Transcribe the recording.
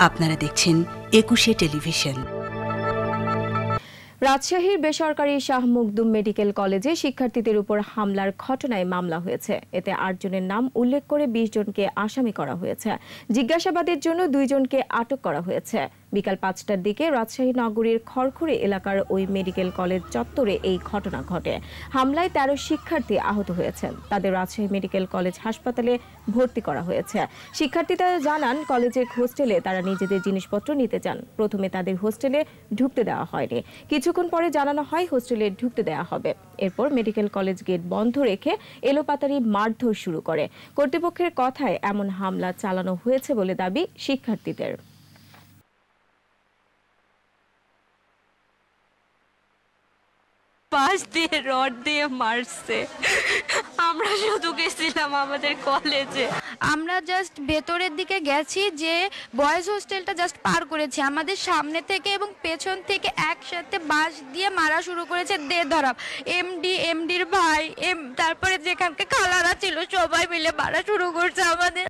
আপনারা দেখছেন ২১শে টেলিভিশন। রাজশাহীর বেসরকারি শাহ মখদুম মেডিকেল কলেজে শিক্ষার্থীদের উপর হামলার ঘটনায় মামলা হয়েছে। এতে ৮ জনের নাম উল্লেখ করে ২০ জনকে আসামি করা হয়েছে। জিজ্ঞাসাবাদের জন্য ২ জনকে আটক করা হয়েছে। বিকাল ৫টার দিকে রাজশাহী নগরীর খড়খড়ি এলাকার ওই মেডিকেল কলেজ চত্বরে এই ঘটনা ঘটে। হামলায় ১৩ শিক্ষার্থী আহত হয়েছেন। তাদের রাজশাহী মেডিকেল কলেজ হাসপাতালে ভর্তি করা হয়েছে। শিক্ষার্থীরা জানান, কলেজের হোস্টেলে তারা নিজেদের জিনিসপত্র নিতে চান। প্রথমে তাদের হোস্টেলে ঢুকতে দেওয়া হয়নি। কিছুক্ষণ পরে জানানো হয় হোস্টেলে ঢুকতে দেওয়া হবে। এরপর মেডিকেল কলেজ গেট বন্ধ রেখে এলোপাতাড়ি মারধর শুরু করে। কর্তৃপক্ষের কথায় এমন হামলা চালানো হয়েছে বলে দাবি শিক্ষার্থীদের। পাশ দিয়ে রড দিয়ে মারছে। আমরা শুধু গেছিলাম আমাদের কলেজে, আমরা জাস্ট ভেতরের দিকে গেছি, যে বয়েজ হোস্টেলটা জাস্ট পার করেছি। আমাদের সামনে থেকে এবং পেছন থেকে একসাথে বাঁশ দিয়ে মারা শুরু করেছে, ধরাপ এমডির ভাই, তারপরে যেখানকে খালারা ছিল সবাই মিলে মারা শুরু করছে আমাদের।